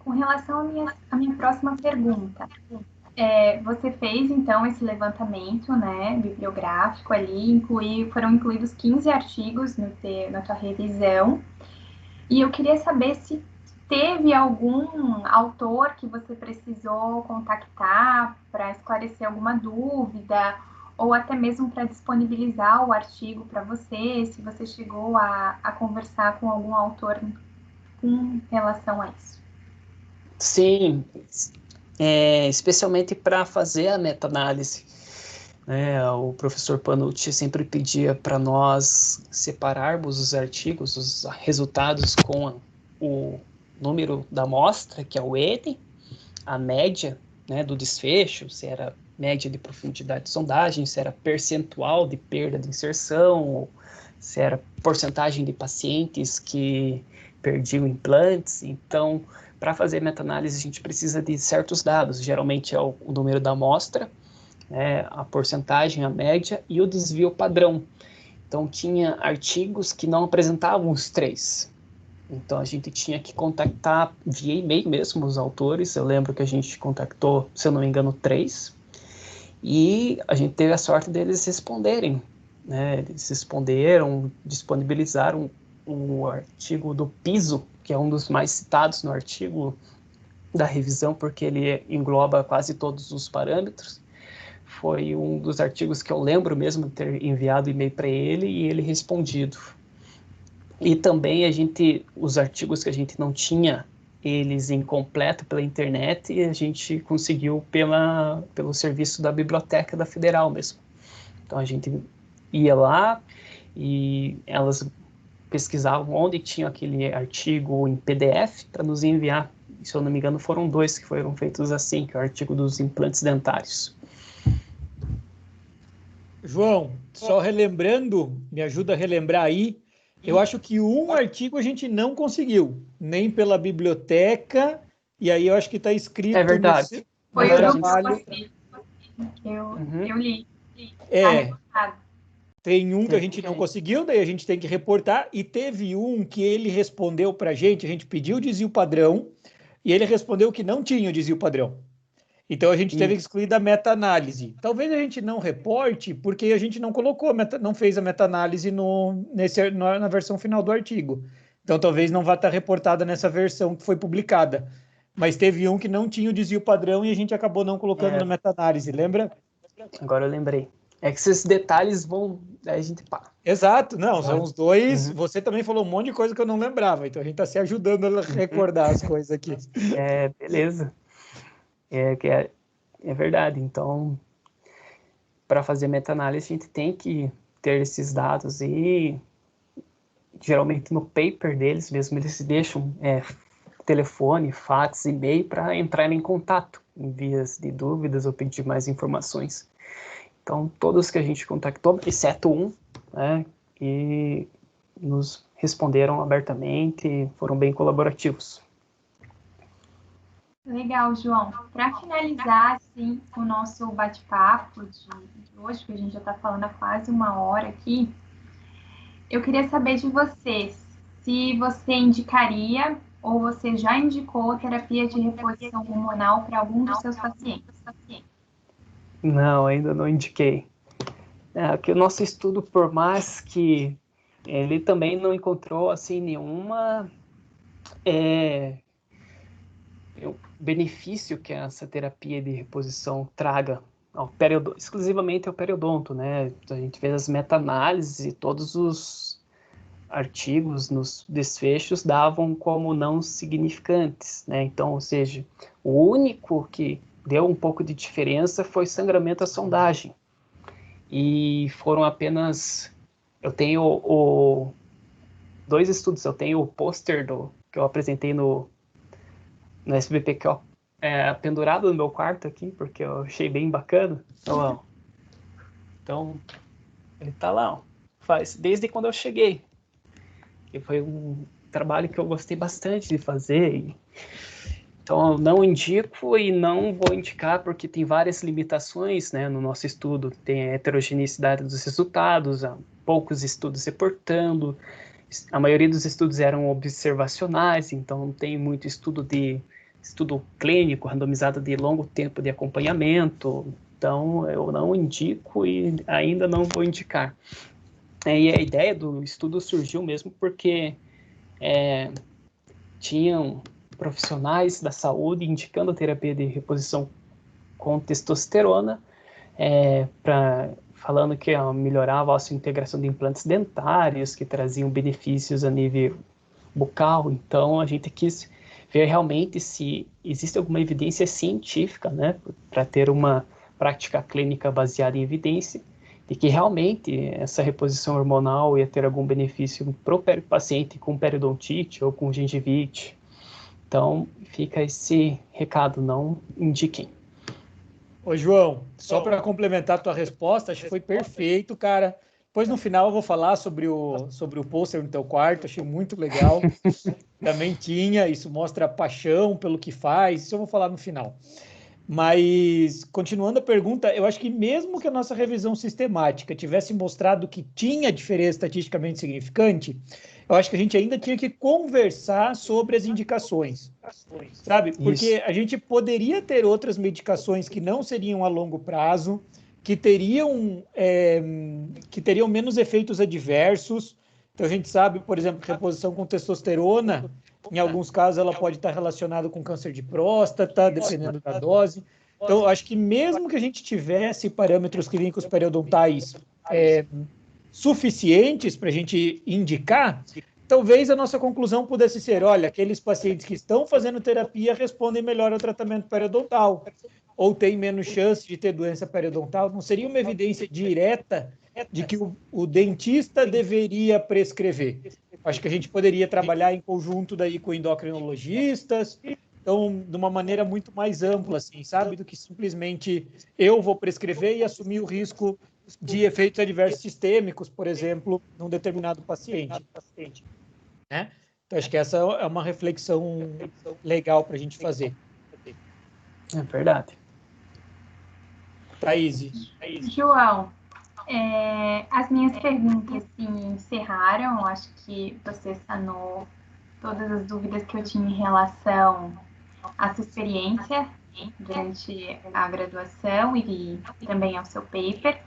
Com relação à minha próxima pergunta, você fez, então, esse levantamento, né, bibliográfico ali, foram incluídos 15 artigos na tua revisão, e eu queria saber se teve algum autor que você precisou contactar para esclarecer alguma dúvida, ou até mesmo para disponibilizar o artigo para você, se você chegou a conversar com algum autor com relação a isso. Sim, especialmente para fazer a meta-análise. O professor Panucci sempre pedia para nós separarmos os artigos, os resultados com o número da amostra, que é o N, a média, né, do desfecho, se era média de profundidade de sondagem, se era percentual de perda de inserção, ou se era porcentagem de pacientes que perdiam implantes. Então, para fazer meta-análise, a gente precisa de certos dados, geralmente é o número da amostra, a porcentagem, a média e o desvio padrão. Então, tinha artigos que não apresentavam os 3. Então, a gente tinha que contactar via e-mail mesmo os autores. Eu lembro que a gente contactou, se eu não me engano, 3. E a gente teve a sorte deles responderem. Eles responderam, disponibilizaram o artigo do piso, que é um dos mais citados no artigo da revisão, porque ele engloba quase todos os parâmetros. Foi um dos artigos que eu lembro mesmo de ter enviado e-mail para ele e ele respondido. E também os artigos que a gente não tinha eles incompleto pela internet e a gente conseguiu pelo serviço da Biblioteca da Federal mesmo. Então a gente ia lá e elas pesquisavam onde tinha aquele artigo em PDF para nos enviar. Se eu não me engano, foram 2 que foram feitos assim, que é o artigo dos implantes dentários. João, só relembrando, me ajuda a relembrar aí, eu acho que um artigo a gente não conseguiu, nem pela biblioteca, e aí eu acho que está escrito... É verdade. Foi o trabalho... que eu li. Tem um que a gente não conseguiu, daí a gente tem que reportar, e teve um que ele respondeu para a gente pediu o desvio padrão, e ele respondeu que não tinha o desvio padrão. Então a gente teve que excluir da meta-análise. Talvez a gente não reporte, porque a gente não colocou, não fez a meta-análise na versão final do artigo. Então talvez não vá estar reportada nessa versão que foi publicada. Mas teve um que não tinha o desvio padrão e a gente acabou não colocando na meta-análise, lembra? Agora eu lembrei. É que esses detalhes vão... Aí a gente pá. Exato, não, são os dois. Você também falou um monte de coisa que eu não lembrava, então a gente está se ajudando a recordar as coisas aqui. Beleza. É verdade. Então, para fazer meta-análise, a gente tem que ter esses dados e geralmente no paper deles mesmo, eles deixam telefone, fax, e-mail para entrar em contato em vias de dúvidas ou pedir mais informações. Então, todos que a gente contactou, exceto um, né, e nos responderam abertamente, foram bem colaborativos. Legal, João. Para finalizar, assim, o nosso bate-papo de hoje, que a gente já está falando há quase 1 hora aqui, eu queria saber de você se você indicaria ou você já indicou terapia de reposição hormonal para algum dos seus pacientes. Não, ainda não indiquei. Que o nosso estudo, por mais que ele também não encontrou assim nenhuma benefício que essa terapia de reposição traga exclusivamente ao periodonto, né? A gente fez as meta-análises e todos os artigos nos desfechos davam como não significantes, né? Então, ou seja, o único que deu um pouco de diferença foi sangramento à sondagem. E foram apenas... Eu tenho 2 estudos. Eu tenho o pôster que eu apresentei no SBPQ, pendurado no meu quarto aqui, porque eu achei bem bacana. Então ele tá lá, ó. Faz desde quando eu cheguei. Que foi um trabalho que eu gostei bastante de fazer. Então eu não indico e não vou indicar porque tem várias limitações, né, no nosso estudo. Tem a heterogeneidade dos resultados, há poucos estudos reportando. A maioria dos estudos eram observacionais, então não tem muito estudo clínico, randomizado de longo tempo de acompanhamento. Então, eu não indico e ainda não vou indicar. E a ideia do estudo surgiu mesmo porque tinham profissionais da saúde indicando a terapia de reposição com testosterona, falando que melhorava a integração de implantes dentários, que traziam benefícios a nível bucal. Então, a gente quis ver realmente se existe alguma evidência científica, né, para ter uma prática clínica baseada em evidência, de que realmente essa reposição hormonal ia ter algum benefício para o paciente com periodontite ou com gengivite. Então, fica esse recado, não indiquem. Ô, João, só para complementar a tua resposta, acho que foi perfeito, cara. Depois, no final, eu vou falar sobre o pôster no teu quarto, achei muito legal. Também tinha, isso mostra paixão pelo que faz, isso eu vou falar no final. Mas, continuando a pergunta, eu acho que mesmo que a nossa revisão sistemática tivesse mostrado que tinha diferença estatisticamente significante, eu acho que a gente ainda tinha que conversar sobre as indicações, sabe? Porque a gente poderia ter outras medicações que não seriam a longo prazo, que teriam menos efeitos adversos. Então, a gente sabe, por exemplo, que reposição com testosterona, em alguns casos, ela pode estar relacionada com câncer de próstata, dependendo da dose. Então, eu acho que mesmo que a gente tivesse parâmetros clínicos periodontais suficientes para a gente indicar, talvez a nossa conclusão pudesse ser, olha, aqueles pacientes que estão fazendo terapia respondem melhor ao tratamento periodontal, ou têm menos chance de ter doença periodontal. Não seria uma evidência direta de que o dentista deveria prescrever. Acho que a gente poderia trabalhar em conjunto daí com endocrinologistas, então, de uma maneira muito mais ampla, assim, sabe? Do que simplesmente eu vou prescrever e assumir o risco de efeitos adversos sistêmicos, por exemplo, num determinado paciente. Né? Então, acho que essa é uma reflexão legal para a gente fazer. É verdade. Thaís. João, as minhas perguntas se encerraram. Eu acho que você sanou todas as dúvidas que eu tinha em relação à sua experiência durante a graduação e também ao seu paper.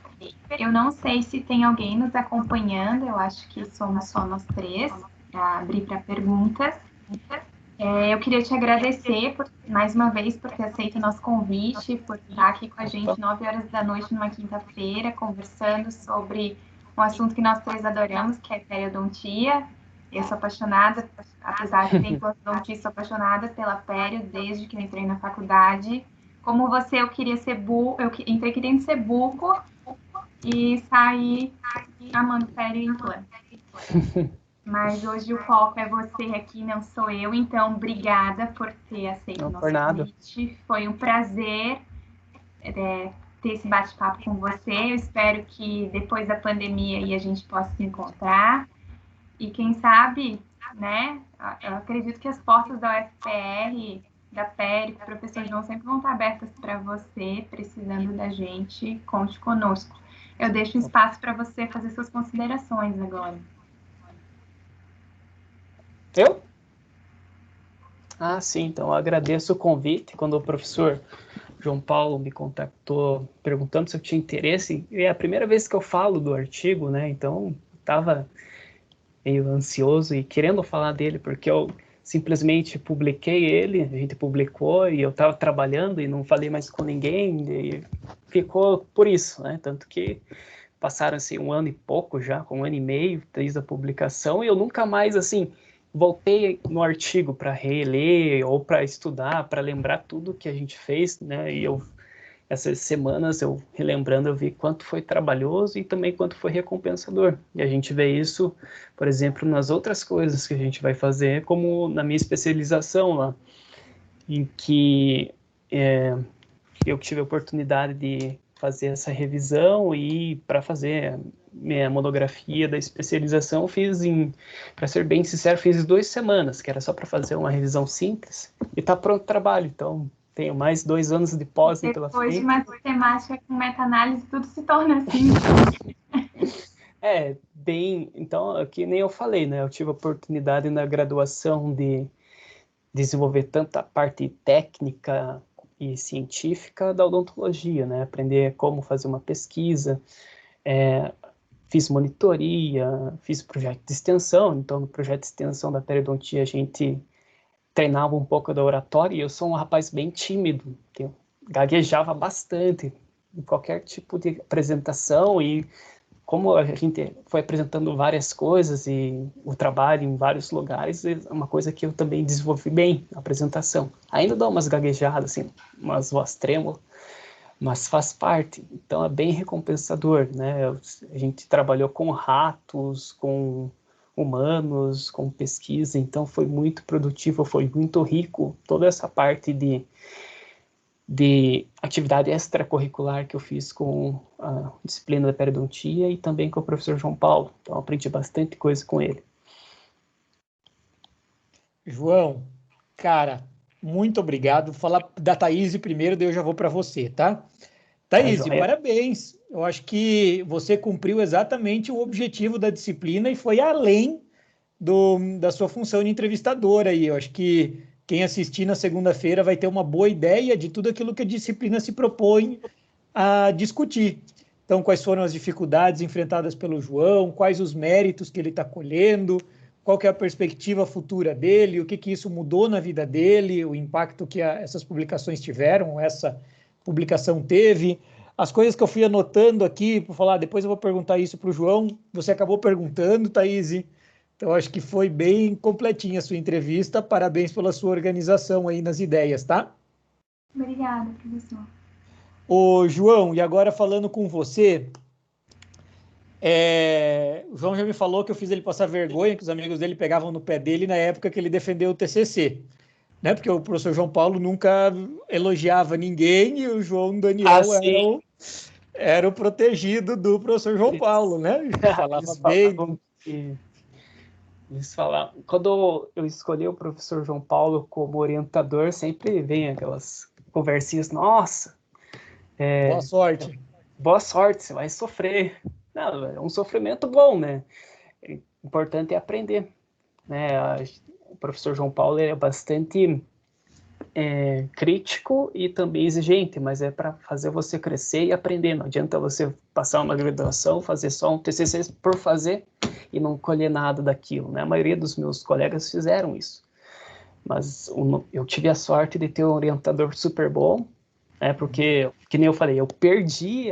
Eu não sei se tem alguém nos acompanhando, eu acho que somos só nós três, para abrir para perguntas. Eu queria te agradecer mais uma vez por ter aceito o nosso convite, por estar aqui com a gente 9 horas da noite numa quinta-feira, conversando sobre um assunto que nós três adoramos, que é periodontia. Eu sou apaixonada, apesar de ter ortodontia, sou apaixonada pela pério desde que eu entrei na faculdade. Como você, eu queria ser eu entrei querendo ser buco e saí amando pério e implante. Mas hoje o foco é você aqui, não sou eu. Então, obrigada por ter aceito o nosso convite. Foi um prazer ter esse bate-papo com você. Eu espero que depois da pandemia aí a gente possa se encontrar. E quem sabe, né? Eu acredito que as portas da UFPR, da PERI, o professor João sempre vão estar abertas para você, precisando da gente. Conte conosco. Eu deixo um espaço para você fazer suas considerações agora. Eu? Sim, então eu agradeço o convite. Quando o professor João Paulo me contactou perguntando se eu tinha interesse, é a primeira vez que eu falo do artigo, né? Então, estava meio ansioso e querendo falar dele, porque eu simplesmente publiquei ele, a gente publicou e eu estava trabalhando e não falei mais com ninguém, e ficou por isso, né? Tanto que passaram-se 1 ano e pouco já, com 1 ano e meio desde a publicação, e eu nunca mais, assim, voltei no artigo para reler ou para estudar, para lembrar tudo que a gente fez, né? E essas semanas, eu relembrando, eu vi quanto foi trabalhoso e também quanto foi recompensador. E a gente vê isso, por exemplo, nas outras coisas que a gente vai fazer, como na minha especialização lá, em que eu tive a oportunidade de fazer essa revisão e para fazer minha monografia da especialização, para ser bem sincero, fiz 2 semanas, que era só para fazer uma revisão simples, e está pronto o trabalho, então tenho mais 2 anos de pós pela frente. Depois de uma sistemática com meta-análise, tudo se torna assim. Então, que nem eu falei, né, eu tive a oportunidade na graduação de desenvolver tanto a parte técnica e científica da odontologia, né, aprender como fazer uma pesquisa, fiz monitoria, fiz projeto de extensão. Então no projeto de extensão da periodontia a gente treinava um pouco da oratória, e eu sou um rapaz bem tímido, eu gaguejava bastante em qualquer tipo de apresentação, e como a gente foi apresentando várias coisas e o trabalho em vários lugares, é uma coisa que eu também desenvolvi bem na apresentação. Ainda dou umas gaguejadas, assim, umas voz trêmula, mas faz parte, então é bem recompensador, né? A gente trabalhou com ratos, com humanos, com pesquisa, então foi muito produtivo, foi muito rico toda essa parte de atividade extracurricular que eu fiz com a disciplina da periodontia e também com o professor João Paulo, então aprendi bastante coisa com ele. João, cara, muito obrigado. Vou falar da Thaís primeiro, daí eu já vou para você, tá? Thaís, parabéns. Eu acho que você cumpriu exatamente o objetivo da disciplina e foi além da sua função de entrevistadora aí. Eu acho que quem assistir na segunda-feira vai ter uma boa ideia de tudo aquilo que a disciplina se propõe a discutir. Então, quais foram as dificuldades enfrentadas pelo João, quais os méritos que ele está colhendo, qual que é a perspectiva futura dele, o que isso mudou na vida dele, o impacto que essas publicações tiveram, essa publicação teve, as coisas que eu fui anotando aqui, para falar, depois eu vou perguntar isso para o João, você acabou perguntando, Thaís, Então, acho que foi bem completinha a sua entrevista. Parabéns pela sua organização aí nas ideias, tá? Obrigada, professor. Ô, João, e agora falando com você, o João já me falou que eu fiz ele passar vergonha, que os amigos dele pegavam no pé dele na época que ele defendeu o TCC, né? Porque o professor João Paulo nunca elogiava ninguém e o João Daniel era o protegido do professor João Paulo, né? Falava bem. Eles falavam, quando eu escolhi o professor João Paulo como orientador, sempre vem aquelas conversinhas, nossa, Boa sorte. Boa sorte, você vai sofrer. Não, é um sofrimento bom, né? O importante é aprender, né? O professor João Paulo é bastante crítico e também exigente, mas é para fazer você crescer e aprender. Não adianta você passar uma graduação, fazer só um TCC por fazer e não colher nada daquilo, né? A maioria dos meus colegas fizeram isso. Mas eu tive a sorte de ter um orientador super bom, né? Porque, que nem eu falei, eu perdi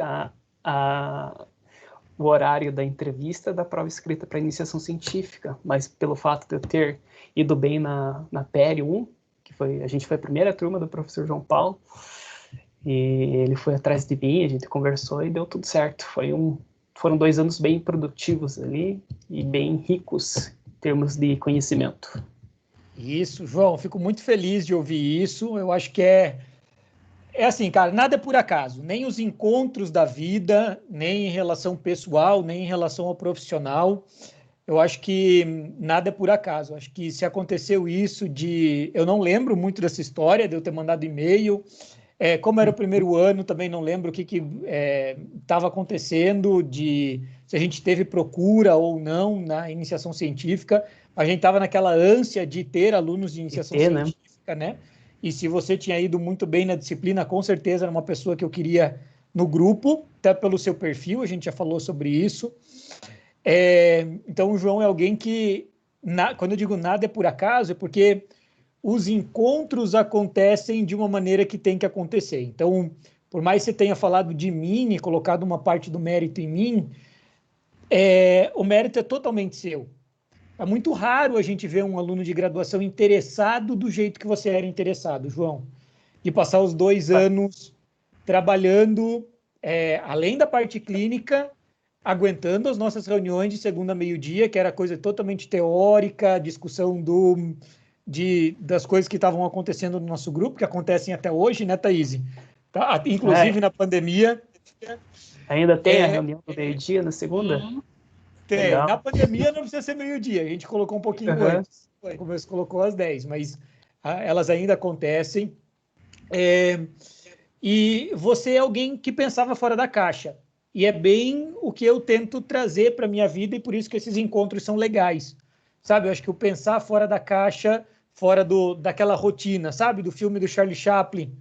o horário da entrevista da prova escrita para iniciação científica, mas pelo fato de eu ter ido bem na PL 1, a gente foi a primeira turma do professor João Paulo, e ele foi atrás de mim, a gente conversou e deu tudo certo. Foram 2 anos bem produtivos ali e bem ricos em termos de conhecimento. Isso, João, fico muito feliz de ouvir isso. Eu acho que é assim, cara, nada é por acaso, nem os encontros da vida, nem em relação pessoal, nem em relação ao profissional. Eu acho que nada é por acaso. Eu acho que se aconteceu isso eu não lembro muito dessa história, de eu ter mandado e-mail. Como era o primeiro ano, também não lembro o que estava acontecendo, se a gente teve procura ou não na iniciação científica. A gente estava naquela ânsia de ter alunos de iniciação científica, né? E se você tinha ido muito bem na disciplina, com certeza era uma pessoa que eu queria no grupo, até pelo seu perfil, a gente já falou sobre isso. Então, o João é alguém que, quando eu digo nada é por acaso, é porque os encontros acontecem de uma maneira que tem que acontecer. Então, por mais que você tenha falado de mim e colocado uma parte do mérito em mim, o mérito é totalmente seu. É muito raro a gente ver um aluno de graduação interessado do jeito que você era interessado, João. De passar os 2 anos trabalhando, além da parte clínica, aguentando as nossas reuniões de segunda a meio-dia, que era coisa totalmente teórica, discussão das coisas que estavam acontecendo no nosso grupo, que acontecem até hoje, né, Thaís? Tá? Inclusive na pandemia. Ainda tem a reunião do meio-dia na segunda? Tem. Legal. Na pandemia não precisa ser meio-dia, a gente colocou um pouquinho antes, como você colocou às 10, mas elas ainda acontecem. E você é alguém que pensava fora da caixa. E é bem o que eu tento trazer para a minha vida e por isso que esses encontros são legais. Sabe, eu acho que o pensar fora da caixa, fora daquela rotina, sabe? Do filme do Charlie Chaplin.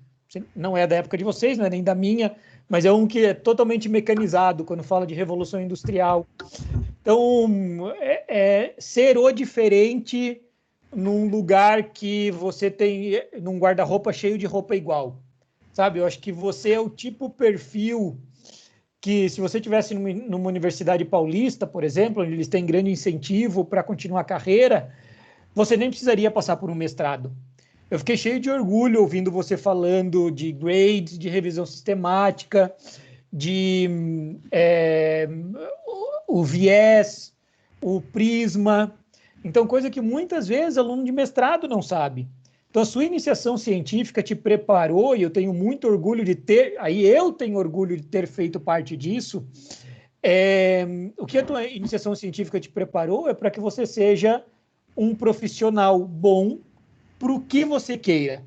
Não é da época de vocês, não é nem da minha, mas é um que é totalmente mecanizado quando fala de revolução industrial. Então, ser o diferente num lugar que você tem, num guarda-roupa cheio de roupa igual. Sabe, eu acho que você é o tipo perfil que, se você tivesse numa universidade paulista, por exemplo, onde eles têm grande incentivo para continuar a carreira, você nem precisaria passar por um mestrado. Eu fiquei cheio de orgulho ouvindo você falando de grades, de revisão sistemática, o viés, o prisma. Então, coisa que muitas vezes aluno de mestrado não sabe. Então, a sua iniciação científica te preparou, e eu tenho muito orgulho de eu tenho orgulho de ter feito parte disso. O que a tua iniciação científica te preparou é para que você seja um profissional bom para o que você queira.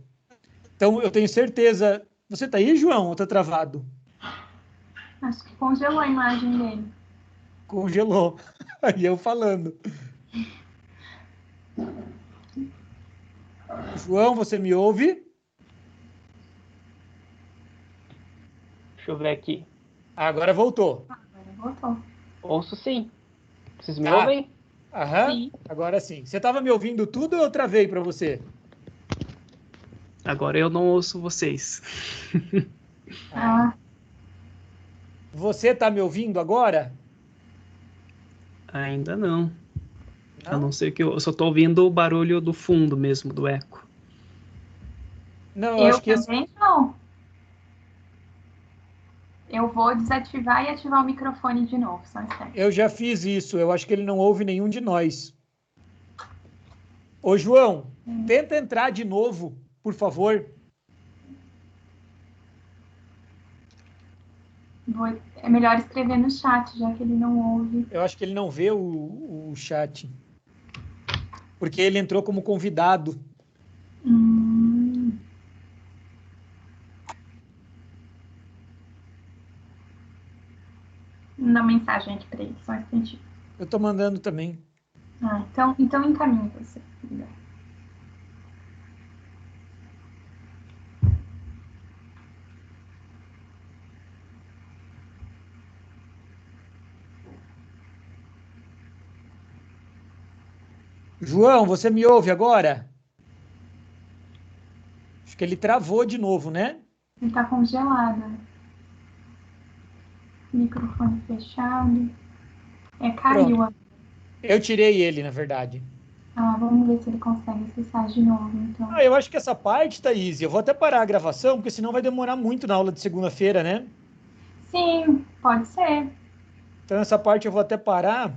Então, eu tenho certeza... Você está aí, João, ou está travado? Acho que congelou a imagem dele. Congelou. Aí eu falando. João, você me ouve? Deixa eu ver aqui. Agora voltou. Agora voltou. Ouço sim. Vocês me ouvem? Aham. Sim. Agora sim. Você estava me ouvindo tudo ou eu travei para você? Agora eu não ouço vocês. Você está me ouvindo agora? Ainda não. A não ser que eu só tô ouvindo o barulho do fundo mesmo, do eco. Não, Eu acho que também não. Eu vou desativar e ativar o microfone de novo, só um instante. eu já fiz isso. Eu acho que ele não ouve nenhum de nós. Ô, João, tenta entrar de novo, por favor. É melhor escrever no chat, já que ele não ouve. Eu acho que ele não vê o chat. Porque ele entrou como convidado. Uma mensagem aqui para ele, só um instantinho. Eu tô mandando também. Então encaminhe você. João, você me ouve agora? Acho que ele travou de novo, né? Ele tá congelado. Microfone fechado. Caiu. Pronto. Eu tirei ele, na verdade. Vamos ver se ele consegue acessar de novo, então. Eu acho que essa parte, Thaís, eu vou até parar a gravação, porque senão vai demorar muito na aula de segunda-feira, né? Sim, pode ser. Então essa parte eu vou até parar.